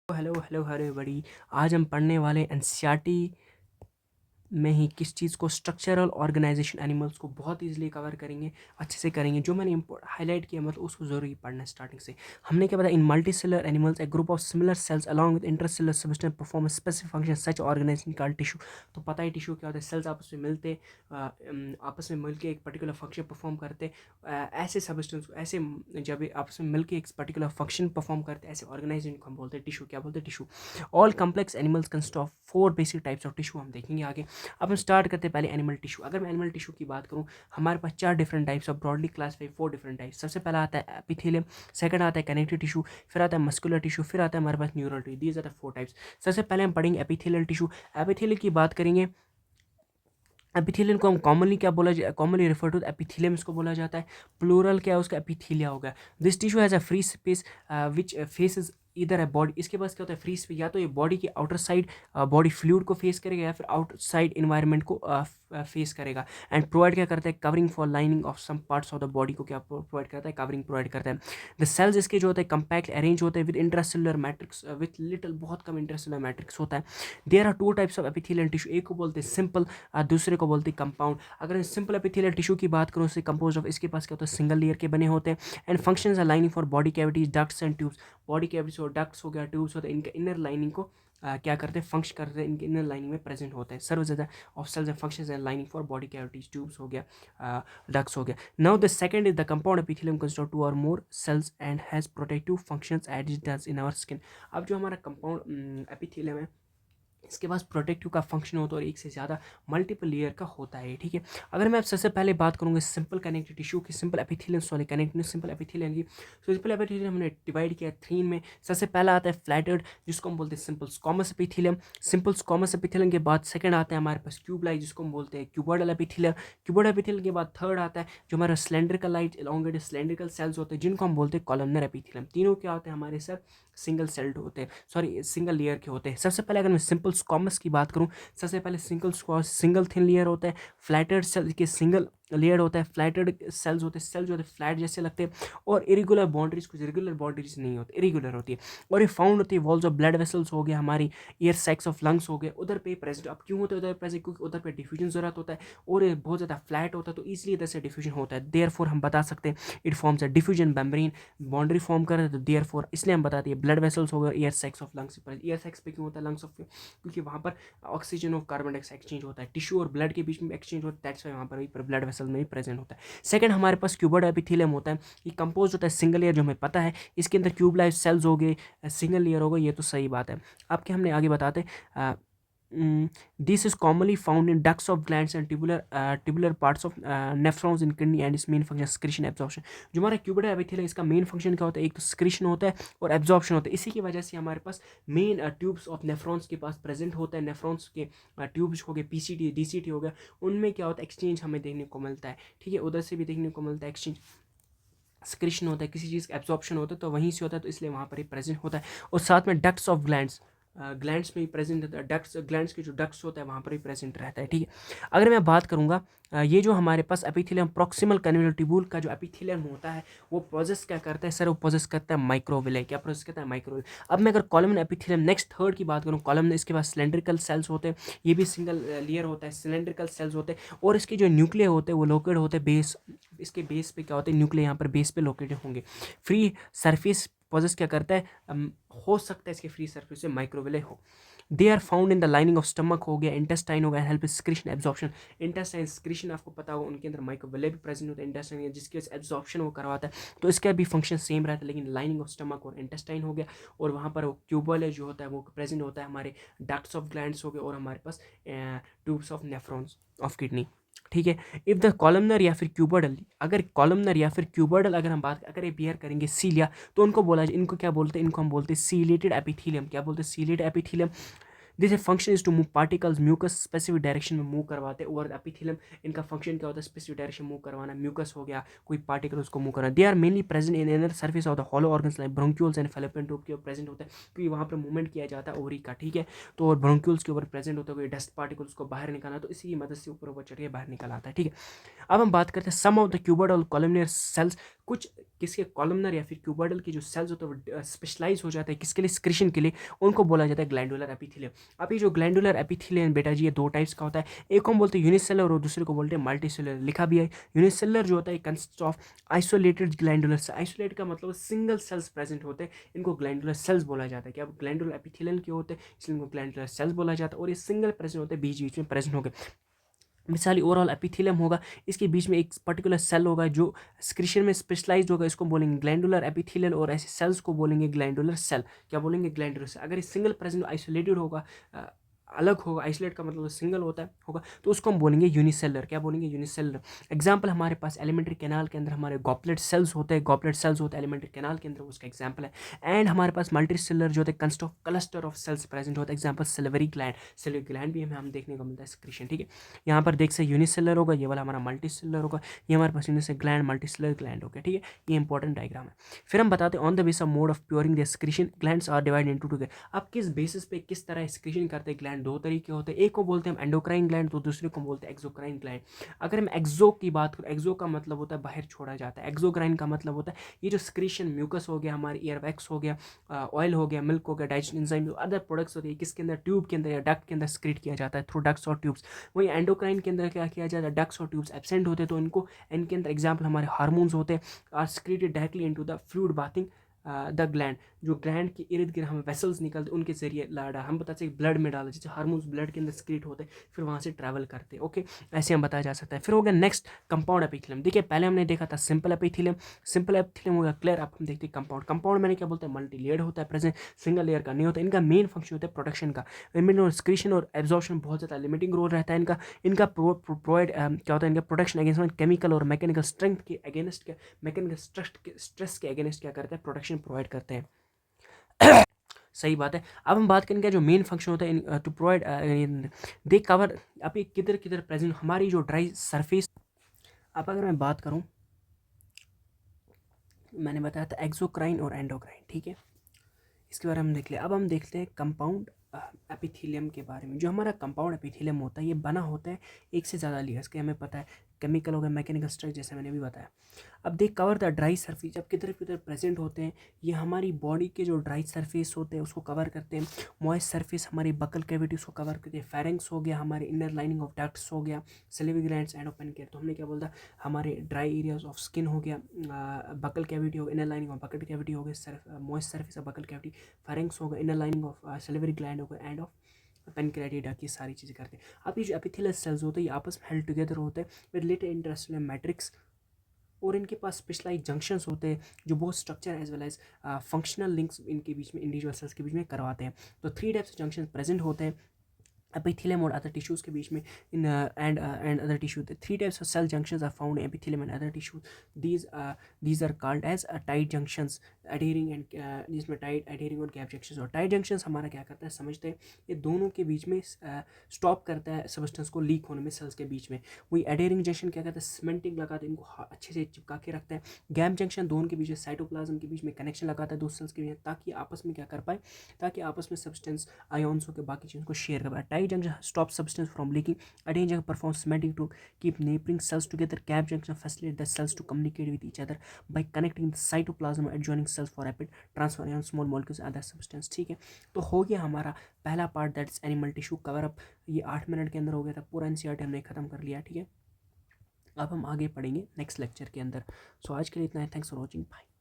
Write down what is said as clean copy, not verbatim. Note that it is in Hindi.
हेलो हेलो हेलो बड़ी। आज हम पढ़ने वाले एनसीईआरटी में ही किस चीज़ को स्ट्रक्चरल ऑर्गेनाइजेशन एनिमल्स को बहुत इजीली कवर करेंगे, अच्छे से करेंगे। जो मैंने हाईलाइट किया मतलब उसको ज़रूरी पढ़ना है स्टार्टिंग से। हमने क्या बताया, in multicellular animals a group of similar cells along with intercellular substance perform specific function such organization called tissue. तो पता है टिश्यू क्या होता है, सेल्स आपस में मिलते आपस में मिलके एक पर्टिकुलर फंक्शन परफॉर्म करते। ऐसे सब्सटेंस को ऐसे जब ये आपस में मिलके एक पर्टिकुलर फंक्शन परफॉर्म करते ऐसे ऑर्गेनाइजेशन को हम बोलते हैं टिश्यू। क्या बोलते हैं, tissue. All complex animals consist of 4 basic types of tissue, हम देखेंगे आगे। अब हम स्टार्ट करते हैं पहले एनिमल टिश्यू। अगर मैं एनिमल टिश्यू की बात करूँ, हमारे पास 4 different types of broadly classified 4 different types. सबसे पहला आता है एपिथेलियम, सेकंड आता है कनेक्टिव टिश्यू, फिर आता है मस्कुलर टिश्यू, फिर आता है हमारे पास neural tissue. These are the 4 types. सबसे पहले हम पढ़ेंगे एपिथेलियल टिश्यू। एपिथेलियल की बात करेंगे, एपिथेलियम को हम कॉमनली क्या बोला जाए, कॉमनली रेफर टू एपिथेलियम इसको बोला जाता है। प्लूरल क्या है उसका, एपिथेलिया होगा। This tissue has a free space which faces इधर है बॉडी। इसके पास क्या होता है, फ्री स्पेस। या तो ये बॉडी की आउटर साइड बॉडी फ्लूइड को फेस करेगा या फिर आउटसाइड इन्वायरमेंट को फेस करेगा। एंड प्रोवाइड क्या करता है, covering for lining of some parts of the body को क्या प्रोवाइड करता है, कवरिंग प्रोवाइड करता है। द सेल्स इसके जो होते हैं कंपैक्ट अरेंज होते हैं with intracellular matrix, with little बहुत कम इंट्रासेलुलर मैट्रिक्स होता है। There are 2 types of epithelial tissue. एक को बोलते हैं सिंपल, दूसरे को बोलते हैं कंपाउंड। अगर सिंपल एपिथेलियल टिश्यू की बात करूँ, उससे कंपोज ऑफ, इसके पास क्या होता है, सिंगल लेयर के बने होते हैं। And functions are lining for body cavities, ducts and tubes. Body cavities और डक्ट्स हो गया, ट्यूब्स होते हैं, इनके इनर लाइनिंग को क्या करते हैं, फंक्शन करते हैं, इनके इनर लाइनिंग में प्रेजेंट होते हैं। सर्व ज़्यादा of cells and functions and lining for body cavities, tubes हो गया, डक्ट्स हो गया। Now the second is the compound epithelium consist of 2 और more cells and has protective functions as it does in our skin. अब जो हमारा कंपाउंड एपिथेलियम है, इसके पास प्रोटेक्टिव का फंक्शन होता है और एक से ज़्यादा मल्टीपल लेयर का होता है, ठीक है। अगर मैं अब सबसे पहले बात करूँगा सिंपल कनेक्टिव टिश्यू की, simple epithelium sorry connective simple epithelium की। सिंपल एपिथेलियम हमने डिवाइड किया 3 में। सबसे पहला आता है फ्लैटेड, जिसको हम बोलते हैं simple squamous epithelium. Simple squamous epithelium के बाद सेकंड आता है हमारे पास क्यूबलाइट, जिसको हम बोलते हैं क्यूबॉइडल एपिथेलियम। क्यूबॉइडल एपिथेलियम के बाद थर्ड आता है जो हमारा cylindrical light elongated cylindrical cells होते हैं, जिनको हम बोलते हैं कॉलमनर एपिथेलियम। तीनों क्या होते हैं हमारे सर, सिंगल सेल्ड होते हैं, सॉरी सिंगल लेयर के होते हैं। सबसे पहले अगर मैं सिंपल स्क्वामस की बात करूं, सबसे पहले सिंगल थिन लेयर होता है। फ्लैटेड सेल के सिंगल लेयर होता है, फ्लैटेड सेल्स होते हैं, सेल जो होते हैं फ्लैट जैसे लगते हैं। और इरेगुलर बाउंड्रीज, कुछ रेगुलर बाउंड्रीज नहीं होती, इरेगुलर होती है। और ये फाउंड होती है वॉल्स ऑफ ब्लड वेसल्स हो गया, हमारी एयर सैक्स ऑफ लंग्स हो गए, उधर पे प्रेजेंट। अब क्यों होते हैं उधर प्रेजेंट, क्योंकि उधर पे डिफ्यूजन जरूरत होता है और ये बहुत ज़्यादा फ्लैट होता है, तो इसलिए इधर से डिफ्यूजन होता है। देयरफॉर हम बता सकते हैं it forms a diffusion membrane, boundary form कर, तो देयरफॉर इसलिए हम बताते हैं ब्लड वेसल्स हो गए एयर सैक्स ऑफ लंग्स पर। एयर सैक्स पे क्यों होता है, लंग्स ऑफ, क्योंकि वहाँ पर ऑक्सीजन और कार्बन डाइऑक्साइड एक्सचेंज होता है, टिश्यू और ब्लड के बीच में एक्सचेंज होता है, दैट्स वाई वहाँ पर भी ब्लड वेसल में भी प्रेजेंट होता है। सेकंड हमारे पास क्यूबॉइड एपिथेलियम होता है। ये कंपोज होता है सिंगल लेयर, जो हमें पता है। इसके अंदर क्यूबलाइट सेल्स हो गए, सिंगल लेयर हो गए, ये तो सही बात है। अब क्या हमने आगे बताते, this is commonly found in ducts of glands and tubular parts of nephrons in kidney and इस मेन फंक्शन स्क्रीशन एब्जॉर्प्शन। जो हमारा क्यूबॉइड एपिथेलियम है, इसका मेन फंक्शन क्या होता है, एक तो स्क्रीशन होता है और एब्जॉर्प्शन होता है। इसी की वजह से हमारे पास मेन ट्यूब्स ऑफ नेफ्रॉन्स के पास प्रेजेंट होता है। नेफ्रॉन्स के ट्यूब्स हो गए, पीसीटी डीसीटी हो गया, उनमें क्या होता है, एक्सचेंज हमें देखने को मिलता है, ठीक है। उधर से भी देखने को मिलता है एक्सचेंज, स्क्रिशन होता है, किसी चीज़ का एब्जॉर्प्शन होता है तो वहीं से होता है, तो इसलिए वहाँ पर ही प्रेजेंट होता है। और साथ में डक्ट्स ऑफ ग्लैंड्स, ग्लैंड्स में ही प्रेजेंट होता है, डक्ट्स ग्लैंड्स के जो डक्ट्स होता है वहाँ पर ही प्रेजेंट रहता है, ठीक है। अगर मैं बात करूँगा, ये जो हमारे पास एपिथेलियम प्रॉक्सिमल कन्वोल्यूल ट्यूब्यूल का जो एपिथेलियम होता है, वो प्रोसेस क्या करता है सर, वो प्रोसेस करता है माइक्रोविले। क्या प्रोसेस करता है, माइक्रोविले। अब मैं अगर कॉलमन एपिथेलियम नेक्स्ट थर्ड की बात करूँ, कॉलमन, इसके पास सिलेंड्रिकल सेल्स होते हैं, ये भी सिंगल लेयर होता है, सिलेंड्रिकल सेल्स होते हैं। और इसके जो न्यूक्लियर होते हैं वो लोकेटेड होते हैं बेस, इसके बेस पे क्या होते हैं, न्यूक्लियर यहाँ पर बेस पे लोकेटेड होंगे। फ्री सरफेस पोजेस क्या करता है, हो सकता है इसके फ्री सरफेस से माइक्रोविले हो। They are found in the lining of stomach हो गया, इंटेस्टाइन हो गया, help secretion absorption. Intestine secretion आपको पता होगा, उनके अंदर माइक्रोविले भी प्रेजेंट होता है इंटेस्टाइन, जिसकी वजह से एब्जॉर्प्शन वो करवाता है, तो इसका भी फंक्शन सेम रहता है। लेकिन लाइनिंग ऑफ स्टमक और इंटेस्टाइन हो गया, और वहाँ पर वो क्यूबल जो होता है वो प्रेजेंट होता है, हमारे डक्ट्स ऑफ ग्लैंड्स हो गए, और हमारे पास tubes of nephrons of kidney, ठीक है। इफ द कॉलमनर या फिर क्यूबोइडल, अगर कॉलमनर या फिर क्यूबोइडल अगर हम बात अगर ये बियर करेंगे सीलिया, तो उनको बोला, इनको क्या बोलते हैं, इनको हम बोलते हैं सीलेटेड एपिथेलियम। क्या बोलते हैं, ciliated epithelium. This function is to move particles mucus specific direction में मूव करवाते हैं ओवर द एपिथेलियम। इनका फंक्शन क्या होता है, स्पेसिफिक डायरेक्शन मूव करवाना, म्यूकस हो गया, कोई पार्टिकल उसको मूव करना। They are mainly present in inner surface of the hollow organs like bronchioles and fallopian tube के प्रेजेंट होता है, क्योंकि वहाँ पर मूवमेंट किया जाता है ओवरी का, ठीक है। तो और ब्रोंक्यूल्स के ऊपर प्रेजेंट होता है, कोई डस्ट पार्टिकल उसको बाहर निकालना, तो इसी की मदद से ऊपर चढ़ के बाहर निकल आता है, ठीक है। अब हम बात करते हैं some of the cuboidal columnar cells, कुछ किसके कॉलमनर या फिर क्यूबोइडल के जो सेल्स होते हैं वो स्पेशलाइज हो जाते हैं किसके लिए, सिक्रीशन के लिए, उनको बोला जाता है ग्लैंडुलर एपिथेलियम। अब ये जो ग्लैंडुलर एपिथेलियम बेटा जी, ये दो टाइप्स का होता है, एक को हम बोलते हैं यूनिसेलर और दूसरे को बोलते हैं मल्टीसेलर, लिखा भी है। यूनिसेलर जो होता है consist of isolated glandular, isolate का मतलब सिंगल सेल्स प्रेजेंट होते हैं, इनको ग्लैंडुलर सेल्स बोला जाता है। क्या ग्लैंडुलर एपिथेलियम के होते हैं, इसलिए इनको ग्लैंडुलर सेल्स बोला जाता है, और ये सिंगल प्रेजेंट होते हैं, बीच बीच में प्रेजेंट हो गए। मिसाली ओवरऑल एपिथेलियम होगा, इसके बीच में एक पर्टिकुलर सेल होगा जो सिक्रीशन में स्पेशलाइज्ड होगा, इसको बोलेंगे ग्लैंडुलर एपिथेलियल, और ऐसे सेल्स को बोलेंगे ग्लैंडुलर सेल। क्या बोलेंगे, ग्लैंडुलर सेल। अगर ये सिंगल प्रेजेंट आइसोलेटेड होगा, अलग होगा, आइसोलेट का मतलब सिंगल होता है होगा, तो उसको हम बोलेंगे यूनिसेलर। क्या बोलेंगे, यूनिसेलर। एग्जाम्पल हमारे पास एलिमेंट्री कैनाल के अंदर हमारे गॉपलेट सेल्स होते हैं, गॉपलेट सेल्स होते हैं एलिमेंट्री कैनाल के अंदर, उसका एग्जाम्पल है। एंड हमारे पास मल्टी सेलर जो होते हैं consist of cluster of cells present होता है, example salivary gland, salivary gland भी हमें देखने को मिलता है सिक्रीशन, ठीक है। यहाँ पर देख सकते यूनिसेलर होगा, ये वाला हमारा मल्टी सेलर होगा, ये हमारे पास unicellular gland multicellular gland होगा, ठीक है। ये इंपॉर्टेंट डायग्राम है। फिर हम बताते हैं on the base of mode of pouring the secretion glands are divide into two. अब किस बेसिस पे किस तरह सिक्रीशन करते हैं ग्लैंड, दो तरीके होते हैं, एक को बोलते हैं हम एंडोक्राइन ग्लैंड, तो दूसरे को बोलते हैं एक्सोक्राइन ग्लैंड। अगर हम एक्सो की बात करें, एक्सो का मतलब होता है बाहर छोड़ा जाता है, एक्सोक्राइन का मतलब होता है ये जो सिक्रीशन म्यूकस हो गया, हमारी ईयर वैक्स हो गया, ऑयल हो गया, मिल्क हो गया, डाइजेशन एंजाइम, अदर प्रोडक्ट्स होते हैं, किसके अंदर, ट्यूब के अंदर या डक्ट के अंदर सिक्रीट किया जाता है थ्रू डक्ट्स और ट्यूब्स। वही एंडोक्राइन के अंदर क्या किया जाता है, डक्ट्स और ट्यूब्स एब्सेंट होते हैं, तो इनको इनके अंदर एग्जाम्पल हमारे हार्मोन्स होते हैं, are secreted directly into the fluid bathing the gland. जो ग्लैंड के इर्द गिर्द हमें वेसल्स निकलते उनके जरिए लाडा हम बता सकते ब्लड में डाला, जैसे हार्मोन्स ब्लड के अंदर सिक्रीट होते हैं, फिर वहाँ से ट्रैवल करते हैं, ओके, ऐसे हम बताया जा सकता है। फिर हो गया नेक्स्ट कंपाउंड एपिथेलियम। देखिए पहले हमने देखा था सिंपल एपिथेलियम, सिंपल एपिथेलियम हो गया क्लियर। अब हम देखते हैं कंपाउंड। कंपाउंड मैंने क्या बोलते हैं, मल्टी लेयर्ड होता है, प्रेजेंट सिंगल लेयर का नहीं होता। इनका मेन फंक्शन होता है प्रोटेक्शन का, इनमें सिक्रीशन और एब्जॉर्प्शन बहुत ज़्यादा लिमिटिंग रोल रहता है इनका। इनका प्रोवाइड क्या होता है, इनका प्रोटेक्शन अगेंस्ट केमिकल और मैकेनिकल स्ट्रेंथ के अगेंस्ट, क्या मैकेनिकल स्ट्रेस के अगेंस्ट क्या करते हैं, प्रोटेक्शन प्रोवाइड करते हैं। सही बात है। अब हम बात करेंगे जो मेन फंक्शन होता है टू प्रोवाइड दे कवर, अब ये किधर किधर प्रेजेंट हमारी जो ड्राई सरफेस। अब अगर मैं बात करूं, मैंने बताया था एक्सोक्राइन और एंडोक्राइन, ठीक है, इसके बारे में हम देख लिया। अब हम देखते हैं कंपाउंड एपिथेलियम के बारे में। जो हमारा कंपाउंड एपिथेलियम होता है ये बना होता है एक से ज़्यादा लेयर्स के, हमें पता है, केमिकल हो गया, मैकेनिकल स्ट्रक्चर, जैसे मैंने भी बताया। अब दे कवर द ड्राई सरफेस, जब किधर किधर प्रेजेंट होते हैं, ये हमारी बॉडी के जो ड्राई सरफेस होते हैं उसको कवर करते हैं। मॉइस्ट सरफेस हमारी बकल कैविटी उसको कवर करते हैं। फेरेंक्स हो गया, हमारे इनर लाइनिंग ऑफ डक्ट्स हो गया, salivary glands and open care. तो हमने क्या बोलता, हमारे ड्राई एरियाज ऑफ स्किन हो गया, बकल कैविटी हो गया, inner lining of buccal cavity हो गया, moist surface of buccal cavity, pharynx हो गया, inner lining of salivary gland हो गया, एंड ऑफ पेनक्रेटिडा की सारी चीज़ें करते हैं। अब ये जो एपिथेलियल सेल्स होते हैं ये आपस में हेल्ड टुगेदर होते हैं विद रिलेटेड इंटरस्टेलर मैट्रिक्स, और इनके पास स्पेशलाइज जंक्शंस होते हैं जो बहुत structure as well as functional links इनके बीच में, इंडिविजुअल सेल्स के बीच में करवाते हैं। तो 3 टाइप्स जंक्शन प्रेजेंट होते हैं epithelium और अदर टिश्यूज़ के बीच में in and other tissue. 3 types of cell junctions are found in epithelium and other tissue. These are called as tight junctions, adhering and, जिसमें टाइट, एडहेरिंग और गैप जंक्शंस। और टाइट जंक्शंस हमारा क्या करता है, समझते हैं, ये दोनों के बीच में स्टॉप करता है सब्सटेंस को लीक होने में सेल्स के बीच में। वही एडहेरिंग जंक्शन क्या करता है, सीमेंटिंग लगाता है, इनको अच्छे से चिपका के रखता है। गैप जंक्शन दोनों के बीच में साइटोप्लाज्म के बीच में कनेक्शन लगाता है दो सेल्स के बीच, ताकि आपस में क्या कर पाए, ताकि आपस में सब्सटेंस आयोन्स होकर बाकी चीज़ों को शेयर कर पाए। Tight junction stop substance from leaking. Adhesion junction performs cementing to keep neighboring cells together. Gap junction facilitate the cells to communicate with each other by connecting the cytoplasm of adjoining cells for rapid transfer of small molecules and other substance. ठीक है, तो हो गया हमारा पहला part, that is animal tissue cover up. ये 8 मिनट के अंदर हो गया था, पूरा एनसीईआरटी हमने खत्म कर लिया, ठीक है। अब हम आगे पढ़ेंगे नेक्स्ट लेक्चर के अंदर। सो आज के लिए इतना है, थैंक्स फॉर वॉचिंग, बाय।